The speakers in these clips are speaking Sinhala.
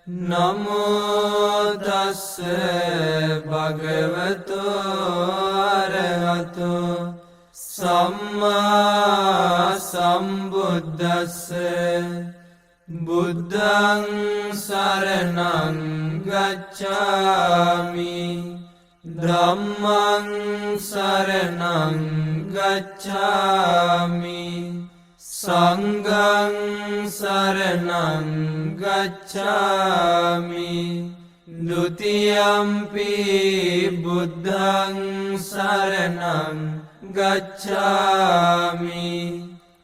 නමෝ තස්ස භගවතෝ අරහතෝ සම්මා සම්බුද්දස්ස බුද්ධං සරණං ගච්ඡාමි ධම්මං සරණං ගච්ඡාමි සංඝං සරණං ගච්ඡාමි ဒုတိယံ පි බුද්ධං සරණං ගච්ඡාමි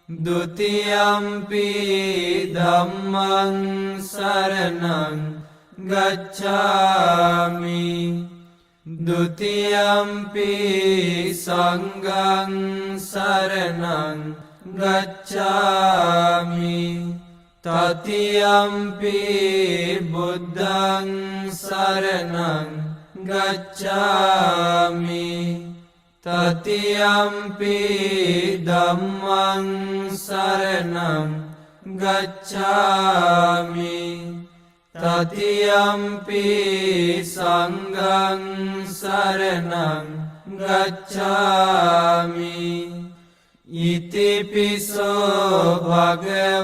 ဒုတိယံ පි ධම්මං සරණං ගච්ඡාමි ဒုတိယံ පි සංඝං සරණං ගච්ඡාමි තතියම්පි බුද්ධං සරණං ගච්ඡාමි තතියම්පි ධම්මං සරණං ගච්ඡාමි තතියම්පි සංඝං සරණං ගච්ඡාමි ඉතිපිසෝ භගවාරහං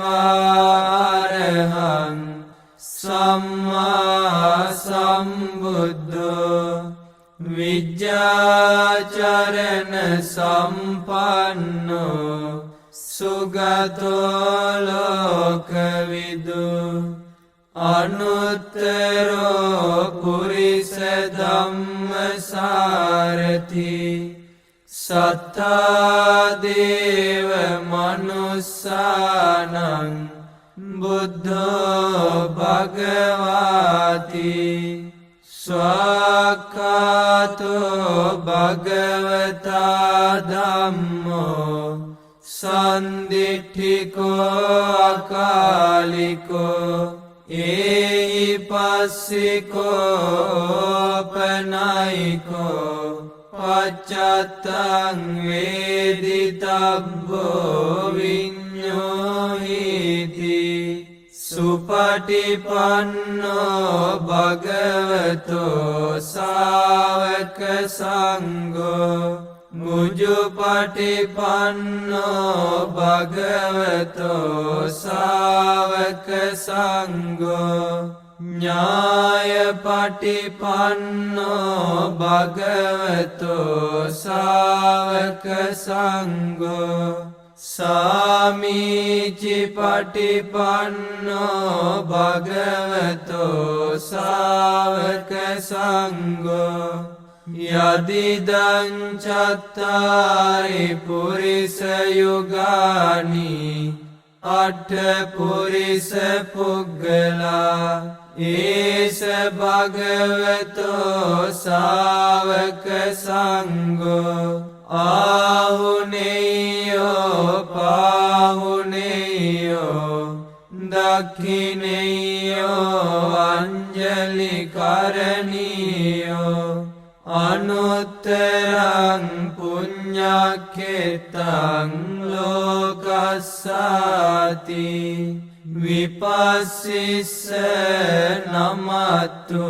සම්මා සම්බුද්ධෝ විජ්ජාචරණ සම්පන්නෝ සුගතෝ ලෝකවිදු අනුත්තරෝ පුරිස ධම්මසාරති සත්තා දේව මනුස්සානං බුද්ධෝ භගවාති ස්වාක්ඛාතෝ භගවතා ධම්මෝ සන්දිට්ඨිකෝ අකාලිකෝ ඒහි පස්සිකෝ පනයිකෝ පච්චත්තං වේදිතබ්බෝ විඤ්ඤෝහිති සුපටිපන්නෝ භගවතෝ සාවක සංඝෝ මුජුපටිපන්නෝ භගවතෝ සාවක සංඝෝ ඥායපටිපන්නෝ භගවතෝ සාවක සංඝෝ සාමීචි පටිපන්නෝ භගවතෝ සාවක සංඝෝ යදිදං චත්තාරි පුරිස යුගානි අට්ඨ පුරිස පුග්ගලා ඒස භගවතෝ සාවක සංඝෝ ආහුනේයෝ පාහුනේයෝ දක්ඛිනේයෝ අංජලි කරණීයෝ අනුත්තරං පුඤ්ඤක්ඛෙතං ලෝකස්සාති විපස්සිස්ස නමත්තු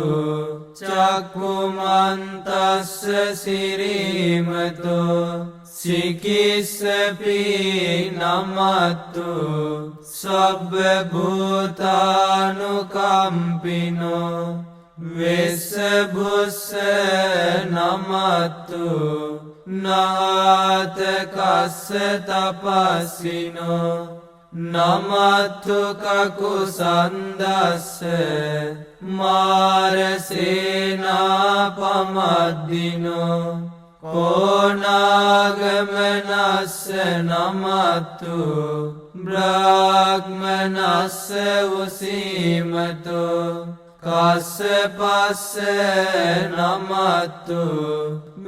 චක්ඛුමන්තස්ස සිරීමතෝ සිකිස්සපි නමත්තු සබ්බ භූතානුකම්පිනෝ වෙස්ස බුස්ස නමත්තු නාත කස්ස තපස්සිනෝ නමත්තු කකුසන්දස්ස මාරසේනාපමද්දිනෝ කෝනාගමනස්ස නමත්තු බ්‍රාහ්මනස්ස උසීමතෝ කස්සපස්ස නමත්තු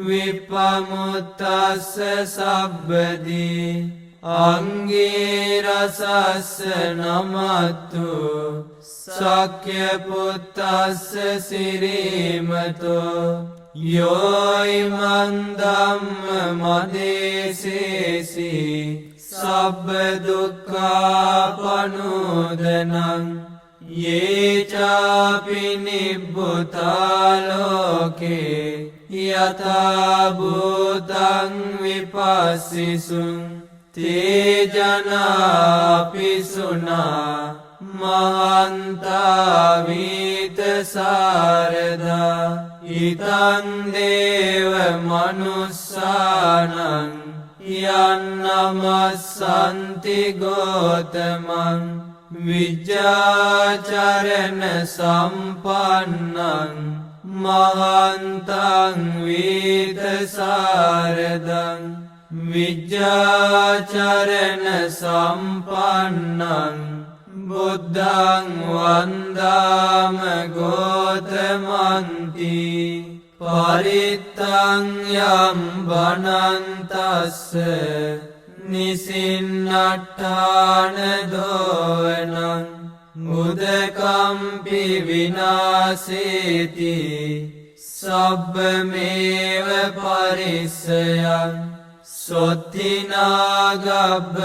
විපමුත්තස්ස සබ්බදී අංගීරසස්ස නමත්තු සක්‍ය පුත්තස්ස සිරීමතෝ යෝයිමන් ධම්ම මදේසේසි සබ්බ දුක්ඛාපනෝදනං ये चापि निब्बुतालोके यथा भूतं विपस्सिसुं ते जनापि सुना महन्ता वीतसारदा इतं देव मनुस्सानं यन्नमस्सन्ति गोतमं विज्ञाचरण सम्पन्नं महन्तं वीतसारदं विज्ञाचरण सम्पन्नं बुद्धं वन्दाम गोतमन्ति परित्तं यं वनन्तस्य निसिन्नट्ठान दोवनं उदकम्पि विनाशेति सब्बमेव परिस्यं सोत्थिनागब्ब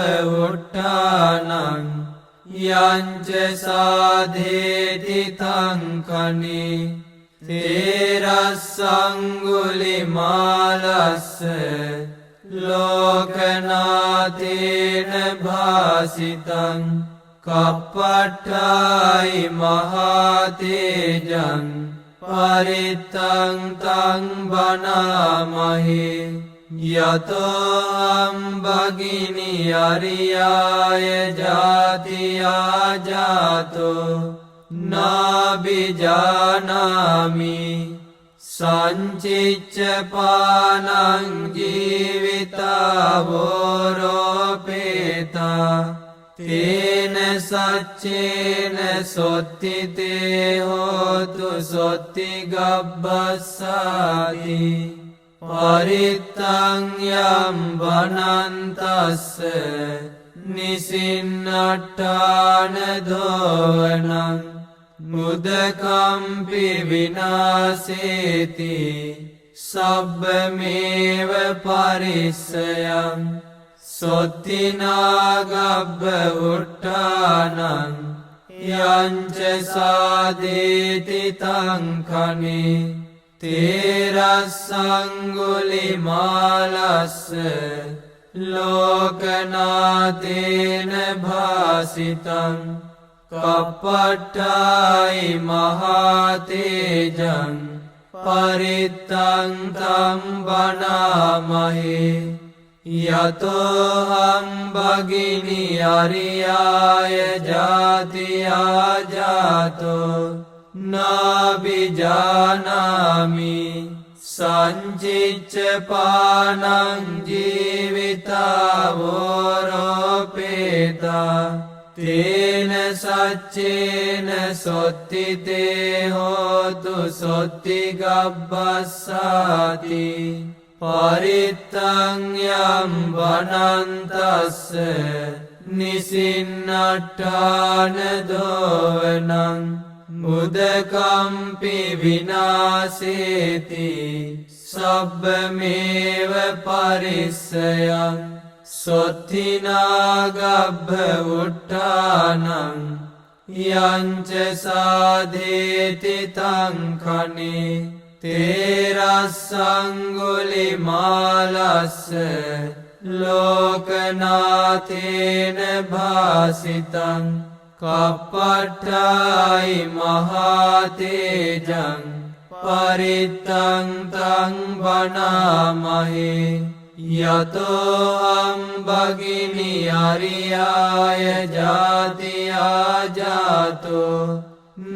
उत्थानं यञ्च साधेति तं खनि तेरस्सङ्गुलिमालस्य लोकनाथेन भासितं कपट्टायि महातेजं परित्तं तं वनामहे यतोऽहं भगिनी अर्याय जातिया जातो नाभिजानामि सञ्चिच्च पानं जीवितावोरोपेता तेन सच्चेन सोत्थिते होतु सोत्थिगब्बस्साति परित्तं यं वनन्तस्य निसिन्नट्ठान दोवनं मुदकम्पि विनाशेति सब्बमेव परिस्यं सोत्थिनागब्ब उत्थानं यञ्च साधेति तं खनि तेरस्सङ्गुलिमालस्य लोकनाथेन भासितं कपट्टायि महातेजं परित्तं तं वनामहे यतोऽहं भगिनी अर्याय जातिया जातो नाभिजानामि सञ्चिच्च पानं जीवितावोरोपेता तेन सच्चेन सोत्थिते होतु सोत्थिगब्बस्साति परित्तं यं वनन्तस्य निसिन्नट्ठान दोवनं मुदकम्पि विनाशेति सब्बमेव परिस्यं सोत्थिनागब्ब उत्थानं यञ्च साधेति तं खनि तेरस्सङ्गुलिमालस्य लोकनाथेन भासितं कपट्टायि महातेजं परित्तं तं वनामहे यतोऽहं भगिनी अर्याय जातिया जातो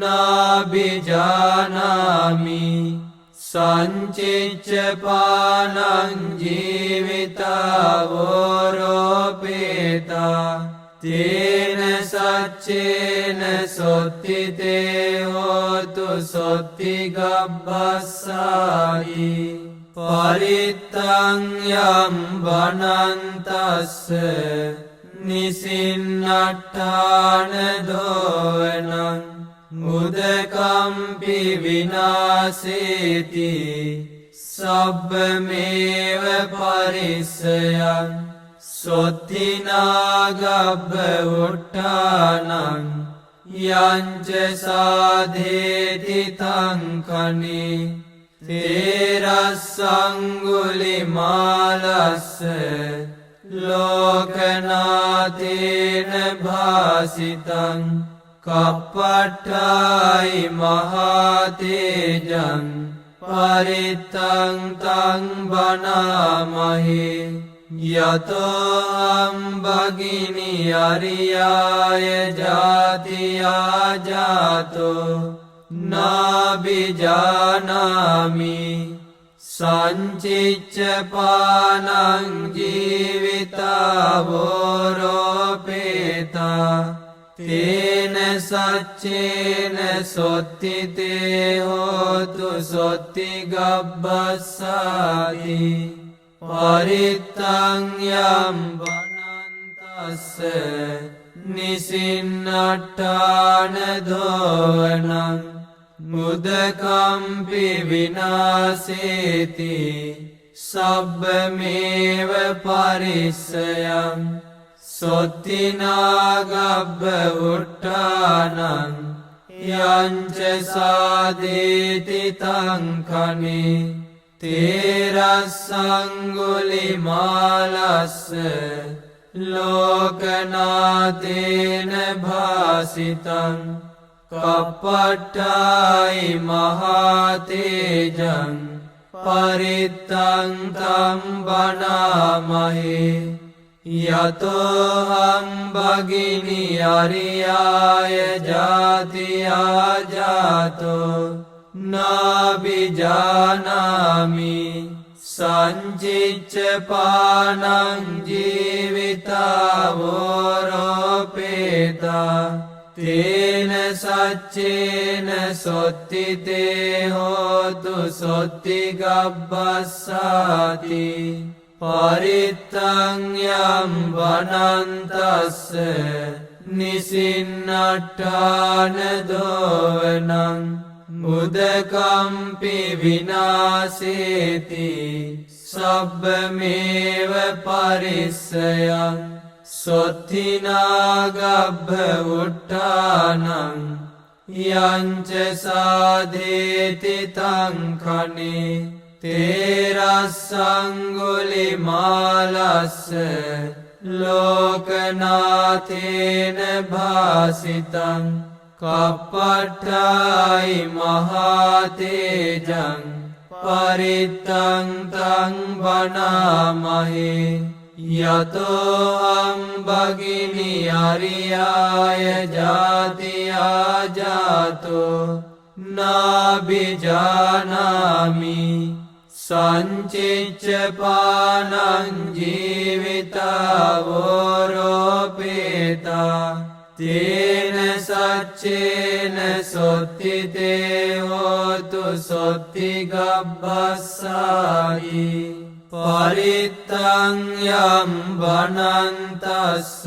नाभिजानामि सञ्चिच्च पानं जीवितावोरोपेता तेन सच्चेन सोत्थिते होतु सोत्थिगब्बस्साति परित्तं यं वनन्तस्य निसिन्नट्ठान दोवनं मुदकम्पि विनाशेति सब्बमेव परिस्यं सोत्थिनागब्ब उत्थानं යංච සාධේති තං කනි තේරස්සංගුලිමාලස්ස ලෝකනාතේන භාසිතං කප්පට්ඨායි මහතේජං පරිත්තං තං බනාමහි යතෝ භගිනි අරියාය ජාතියා ජාතෝ නාබිජානාමි සංචිච්ච පානං ජීවිතාවෝරෝපේතා තේන සච්චේන සොත්තිතේ හෝතු සොත්ති ගබ්බස්සාති පරිත්තං යම් වනන්තස්ස නිසින්නට්ඨාන දෝවනං මුදකම්පි විනාසේති සබ්බමේව පරිස්සයං සොත්තිනාගබ්බ උට්ඨානං යංච සාදේති තං කනි තේරස්සංගුලිමාලස්ස ලෝකනාතේන භාසිතං කප්පට්ඨායි මහතේජං පරිත්තං තං බනාමහි යතෝ භගිනි අරියාය ජාතියා ජාතෝ නාබිජානාමි සංචිච්ච පානං ජීවිතාවෝරෝපේතා තේන සච්චේන සොත්තිතේ හෝතු සොත්ති ගබ්බස්සාති පරිත්තං යම් වනන්තස්ස නිසින්නට්ඨාන දෝවනං මුදකම්පි විනාසේති සබ්බමේව පරිස්සයං සොත්තිනාගබ්බ උට්ඨානං යංච සාධේති තං කනි තේරස්සංගුලිමාලස්ස ලෝකනාතේන භාසිතං කප්පට්ඨායි මහතේජං පරිත්තං තං බනාමහි යතෝ භගිනි අරියාය ජාතියා ජාතෝ නාබිජානාමි සංචිච්ච පානං ජීවිතාවෝරෝපේතා තේන සච්චේන සොත්තිතේ හෝතු සොත්ති ගබ්බස්සායි පරිත්තං යම් වනන්තස්ස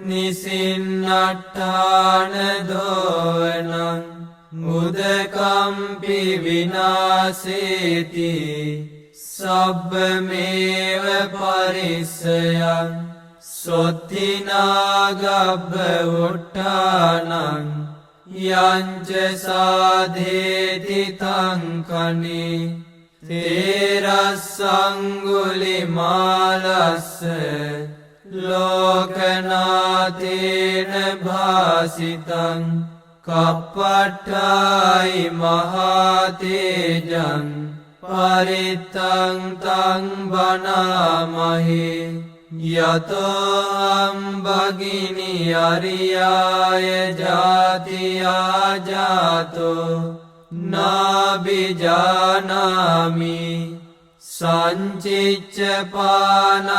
නිසින්නට්ඨාන දෝවනං මුදකම්පි විනාසේති සබ්බමේව පරිස්සයං සොත්තිනාගබ්බ උට්ඨානං යංච සාධේති තං කනි තේරස්සංගුලිමාලස්ස ලෝකනාතේන භාසිතං කප්පට්ඨායි මහතේජං පරිත්තං තං බනාමහි යතෝ භගිනි අරියාය ජාතියා ජාතෝ නාබිජානාමි සංචිච්ච පානං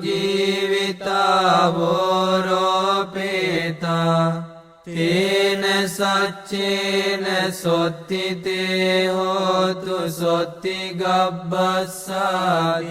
ජීවිතාවෝරෝපේතා තේන සච්චේන සොත්තිතේ හෝතු සොත්ති ගබ්බස්සාති